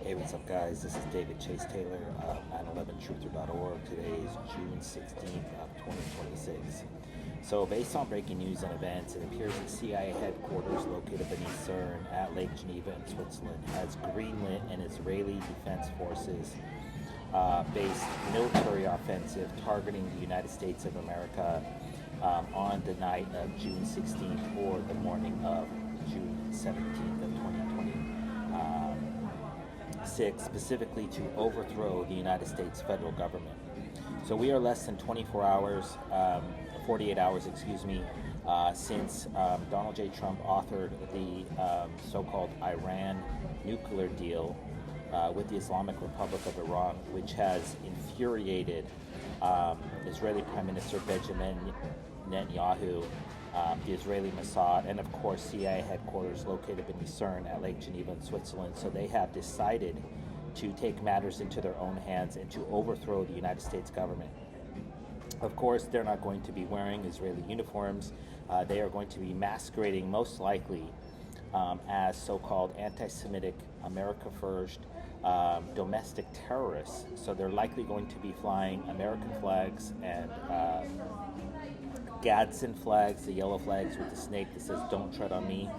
Hey, what's up, guys? This is David Chase Taylor of 911truther.org. Today is June 16th of 2026. So, based on breaking news and events, it appears that CIA headquarters located beneath CERN at Lake Geneva in Switzerland has greenlit an Israeli Defense Forces based military offensive targeting the United States of America on the night of June 16th or the morning of June 17th of 2026, specifically to overthrow the United States federal government. So we are less than 24 hours, 48 hours, since Donald J. Trump authored the so-called Iran nuclear deal with the Islamic Republic of Iran, which has infuriated Israeli Prime Minister Benjamin Netanyahu, the Israeli Mossad, and of course CIA headquarters located beneath CERN at Lake Geneva in Switzerland. So they have decided to take matters into their own hands and to overthrow the United States government. Of course, they're not going to be wearing Israeli uniforms. They are going to be masquerading, most likely, as so-called anti-Semitic, America First, domestic terrorists. So they're likely going to be flying American flags and Gadsden flags, the yellow flags with the snake that says "Don't tread on me,"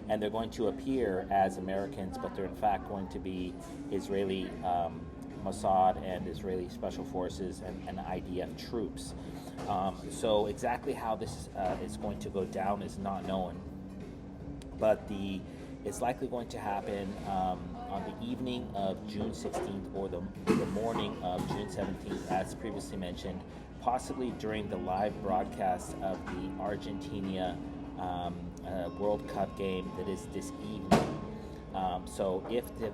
and they're going to appear as Americans, but they're in fact going to be Israeli Mossad and Israeli Special Forces and IDF troops. So exactly how this is going to go down is not known, but it's likely going to happen on the evening of June 16th or the morning of June 17th, as previously mentioned, possibly during the live broadcast of the Argentina World Cup game that is this evening. So if the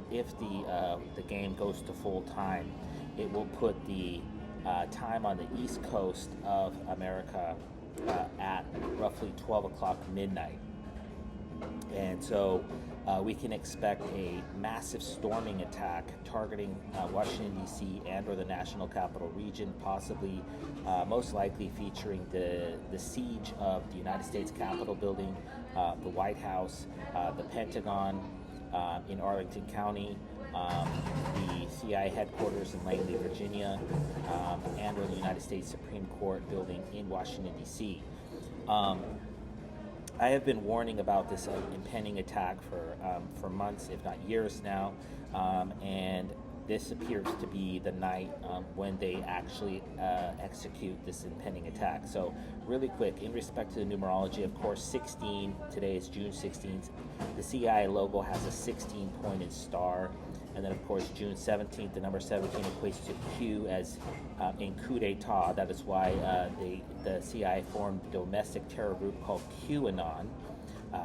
game goes to full time, it will put the time on the East Coast of America at roughly 12 o'clock midnight. And so we can expect a massive storming attack targeting Washington, D.C. and or the National Capital Region, possibly, most likely featuring the siege of the United States Capitol building, the White House, the Pentagon in Arlington County, the CIA headquarters in Langley, Virginia, and or the United States Supreme Court building in Washington, D.C. I have been warning about this impending attack for months, if not years now, and this appears to be the night when they actually execute this impending attack. So really quick, in respect to the numerology, of course, 16, today is June 16th. The CIA logo has a 16-pointed star. And then, of course, June 17th, the number 17 equates to Q as in coup d'etat. That is why the CIA formed a domestic terror group called QAnon,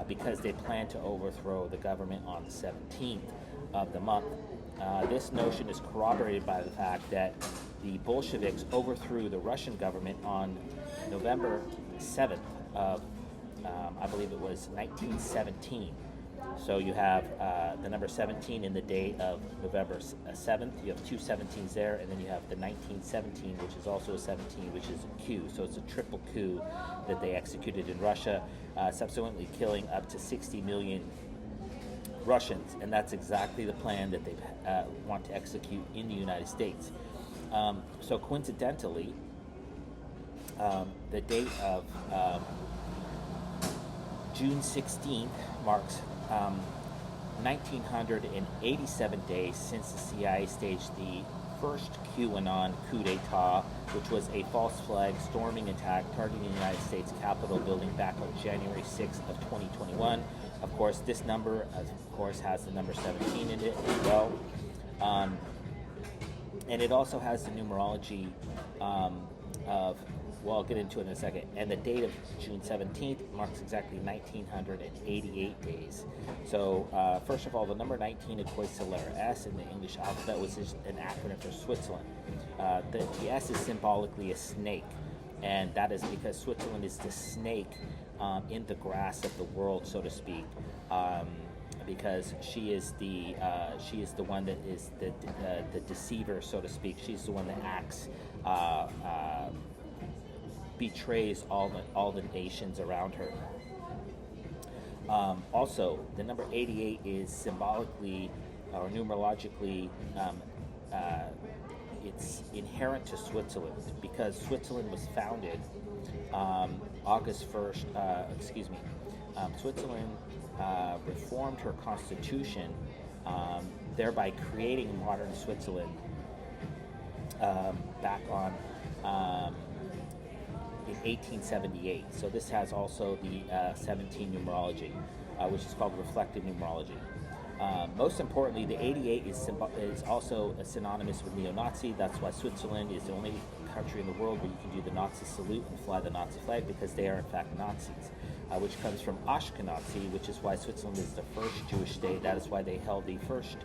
because they plan to overthrow the government on the 17th of the month. This notion is corroborated by the fact that the Bolsheviks overthrew the Russian government on November 7th of, I believe it was 1917. So you have the number 17 in the day of November 7th. You have two 17s there, and then you have the 1917, which is also a 17, which is a coup. So it's a triple coup that they executed in Russia, subsequently killing up to 60 million Russians. And that's exactly the plan that they want to execute in the United States. So coincidentally, the date of June 16th marks 1987 days since the CIA staged the first QAnon coup d'etat, which was a false flag storming attack targeting the United States Capitol building back on January 6th of 2021. Of course, this number, has the number 17 in it as well. And it also has the numerology of, well, I'll get into it in a second. And the date of June 17th marks exactly 1988 days. So, first of all, the number 19 equates to letter S in the English alphabet, which is an acronym for Switzerland. The S is symbolically a snake, and that is because Switzerland is the snake in the grass of the world, so to speak. Because she is the one that is the deceiver, so to speak. She's the one that acts, betrays all the nations around her. Also, the number 88 is symbolically or numerologically, it's inherent to Switzerland because Switzerland was founded August 1st, Switzerland reformed her constitution, thereby creating modern Switzerland back on in 1878. So this has also the 17 numerology, which is called reflective numerology. Most importantly, the 88 is also synonymous with neo-Nazi. That's why Switzerland is the only country in the world where you can do the Nazi salute and fly the Nazi flag, because they are in fact Nazis, which comes from Ashkenazi, which is why Switzerland is the first Jewish state. That is why they held the first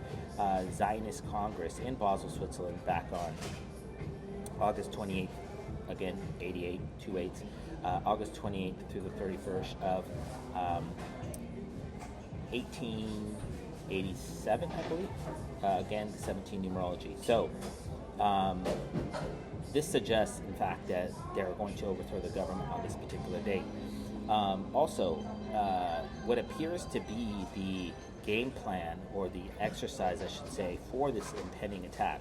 Zionist Congress in Basel, Switzerland, back on August 28th, again, 88, 2/8, August 28th through the 31st of 1887, I believe. Again, 17 numerology. So, this suggests, in fact, that they're going to overthrow the government on this particular date. Also, what appears to be the game plan, or the exercise, I should say, for this impending attack,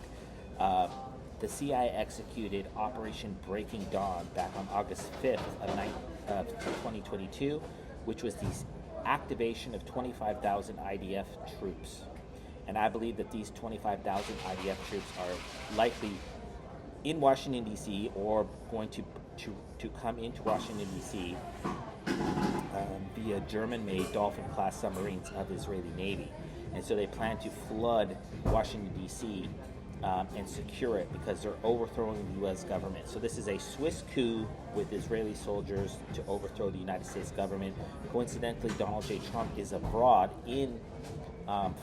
the CIA executed Operation Breaking Dawn back on August 5th of 2022, which was the activation of 25,000 IDF troops. And I believe that these 25,000 IDF troops are likely in Washington, D.C., or going to come into Washington, D.C. Via German-made Dolphin-class submarines of the Israeli Navy. And so they plan to flood Washington, D.C., and secure it, because they're overthrowing the U.S. government. So this is a Swiss coup with Israeli soldiers to overthrow the United States government. Coincidentally, Donald J. Trump is abroad in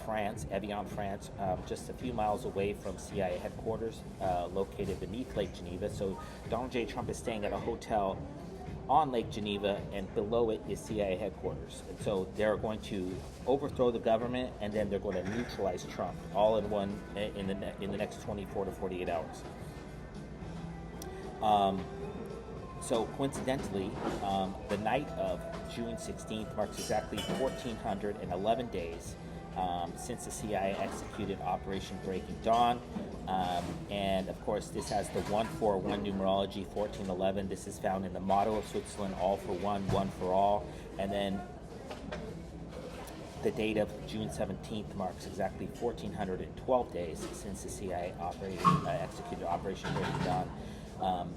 France, Evian, France, just a few miles away from CIA headquarters, located beneath Lake Geneva. So Donald J. Trump is staying at a hotel on Lake Geneva, and below it is CIA headquarters. And so they're going to overthrow the government, and then they're going to neutralize Trump all in one in the next 24 to 48 hours. So coincidentally, the night of June 16th marks exactly 1,411 days since the CIA executed Operation Breaking Dawn. And of course, this has the 141 numerology, 1411. This is found in the motto of Switzerland: all for one, one for all. And then the date of June 17th marks exactly 1,412 days since the CIA executed Operation Breaking Dawn.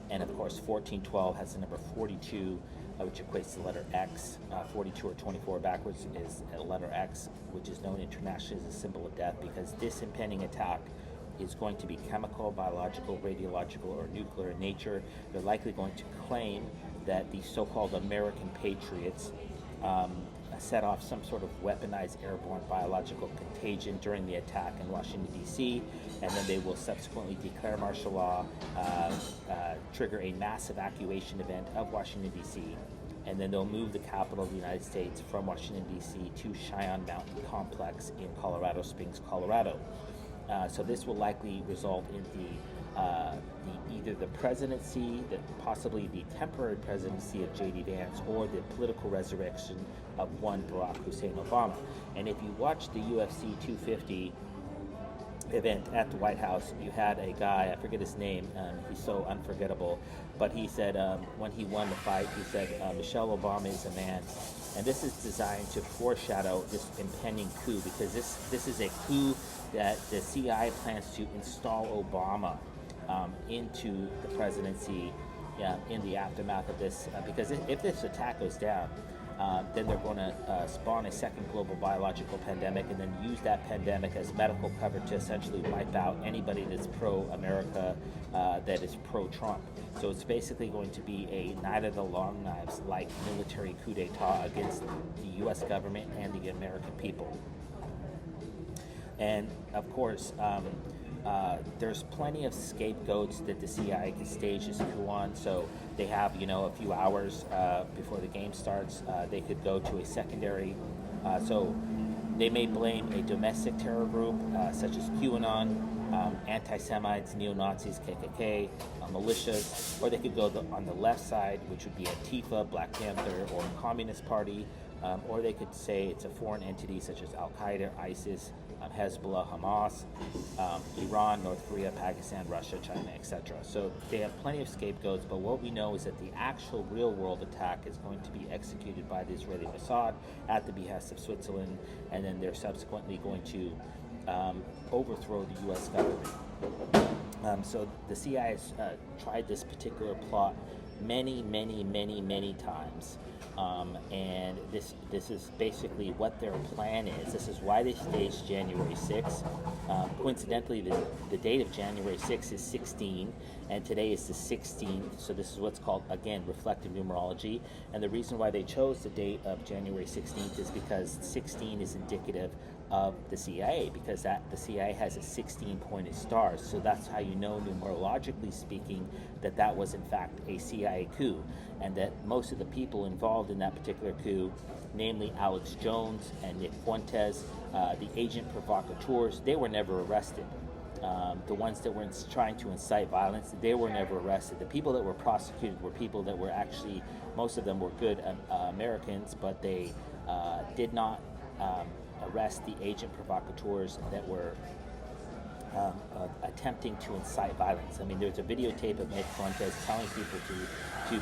And of course, 1412 has the number 42, which equates to the letter X. 42 or 24 backwards is a letter X, which is known internationally as a symbol of death, because this impending attack is going to be chemical, biological, radiological, or nuclear in nature. They're likely going to claim that the so-called American patriots set off some sort of weaponized airborne biological contagion during the attack in Washington, D.C., and then they will subsequently declare martial law, trigger a mass evacuation event of Washington, D.C., and then they'll move the capital of the United States from Washington, D.C. to Cheyenne Mountain Complex in Colorado Springs, Colorado. So this will likely result in either the presidency, possibly the temporary presidency of J.D. Vance, or the political resurrection of one Barack Hussein Obama. And if you watch the UFC 250 event at the White House, you had a guy, I forget his name, he's so unforgettable, but he said when he won the fight, he said, Michelle Obama is a man. And this is designed to foreshadow this impending coup, because this is a coup that the CIA plans to install Obama into the presidency in the aftermath of this, because if this attack goes down, then they're going to spawn a second global biological pandemic, and then use that pandemic as medical cover to essentially wipe out anybody that's pro-America, that is pro-Trump. So it's basically going to be a Night of the Long Knives like military coup d'etat against the U.S. government and the American people. And of course, there's plenty of scapegoats that the CIA can stage this coup on. So they have, a few hours before the game starts. They could go to a secondary. So they may blame a domestic terror group such as QAnon, anti-Semites, neo-Nazis, KKK, militias, or they could go on the left side, which would be Antifa, Black Panther, or Communist Party, or they could say it's a foreign entity such as Al-Qaeda, ISIS, Hezbollah, Hamas, Iran, North Korea, Pakistan, Russia, China, etc. So they have plenty of scapegoats, but what we know is that the actual real-world attack is going to be executed by the Israeli Mossad at the behest of Switzerland, and then they're subsequently going to overthrow the U.S. government. So the CIA has tried this particular plot many times. And this is basically what their plan is. This is why they staged January 6th. Coincidentally, the date of January 6th is 16, and today is the 16th, so this is what's called, again, reflective numerology. And the reason why they chose the date of January 16th is because 16 is indicative of the CIA, because the CIA has a 16-pointed star. So that's how you know, numerologically speaking, that was in fact a CIA coup, and that most of the people involved in that particular coup, namely Alex Jones and Nick Fuentes, the agent provocateurs, they were never arrested. The ones that were trying to incite violence, they were never arrested. The people that were prosecuted were people that were actually, most of them were good Americans, but they did not arrest the agent provocateurs that were attempting to incite violence. I mean, there's a videotape of Nick Fuentes telling people to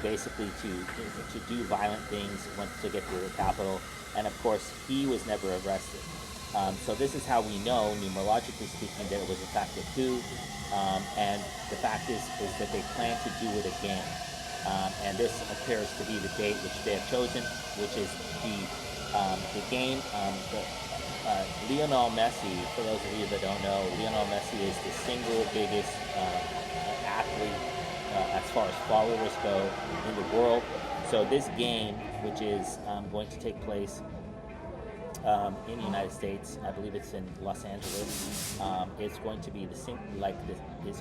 basically to do violent things once to get to the Capitol, and of course he was never arrested. So this is how we know, numerologically speaking, that it was in fact a coup, and the fact is that they plan to do it again. And this appears to be the date which they have chosen, which is the game. Lionel Messi, for those of you that don't know, Lionel Messi is the single biggest athlete as far as followers go in the world. So this game, which is going to take place in the United States, I believe it's in Los Angeles, it's going to be it's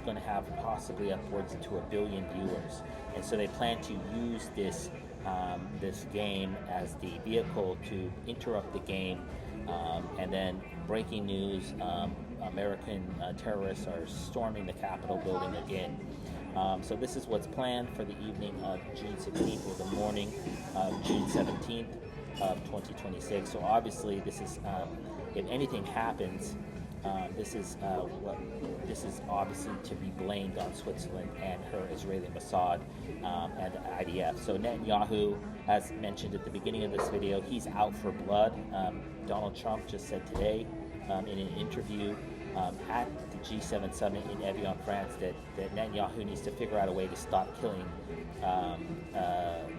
going to have possibly upwards to 1 billion viewers, and so they plan to use this game as the vehicle to interrupt the game. And then breaking news, American terrorists are storming the Capitol building again. So this is what's planned for the evening of June 16th or the morning of June 17th of 2026. So obviously this is, if anything happens, this is obviously to be blamed on Switzerland and her Israeli Mossad and the IDF. So Netanyahu, as mentioned at the beginning of this video, he's out for blood. Donald Trump just said today in an interview at the G7 summit in Evian, France, that Netanyahu needs to figure out a way to stop killing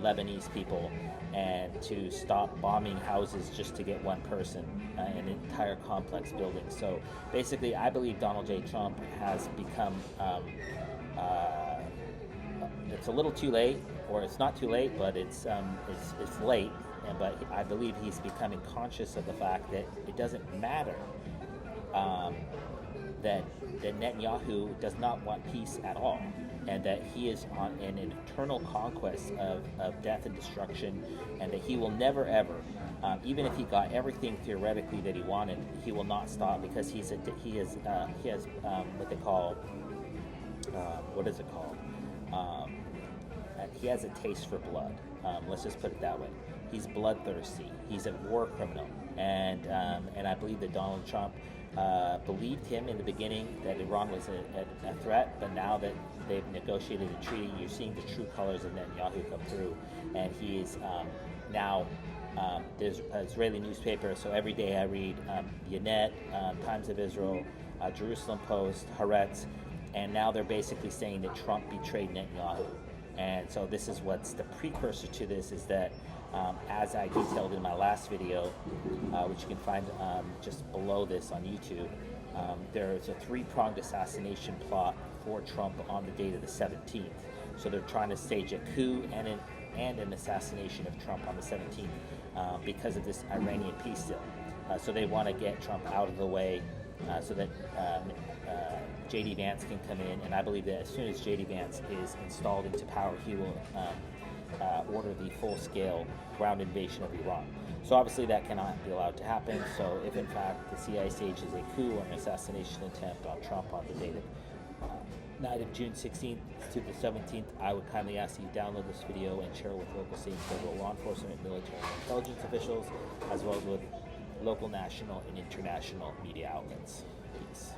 Lebanese people and to stop bombing houses just to get one person, an entire complex building. So basically, I believe Donald J. Trump has become, it's a little too late, or it's not too late, but it's late. But I believe he's becoming conscious of the fact that it doesn't matter that Netanyahu does not want peace at all, and that he is on an eternal conquest of death and destruction, and that he will never ever, even if he got everything theoretically that he wanted, he will not stop, because he has what they call what is it called? He has a taste for blood. Let's just put it that way. He's bloodthirsty. He's a war criminal, and I believe that Donald Trump believed him in the beginning that Iran was a threat, but now that they've negotiated a treaty, you're seeing the true colors of Netanyahu come through, and he is now. There's an Israeli newspaper, so every day I read Ynet, Times of Israel, Jerusalem Post, Haaretz, and now they're basically saying that Trump betrayed Netanyahu. And so this is what's the precursor to this, is that as I detailed in my last video, which you can find just below this on YouTube, there is a three-pronged assassination plot for Trump on the date of the 17th. So they're trying to stage a coup and an assassination of Trump on the 17th because of this Iranian peace deal. So they want to get Trump out of the way so that J.D. Vance can come in, and I believe that as soon as J.D. Vance is installed into power, he will order the full-scale ground invasion of Iran. So obviously that cannot be allowed to happen. So if in fact the CIA stages a coup or an assassination attempt on Trump on the date of night of June 16th to the 17th, I would kindly ask that you download this video and share it with local, state, and federal law enforcement, military, and intelligence officials, as well as with local, national, and international media outlets. Peace.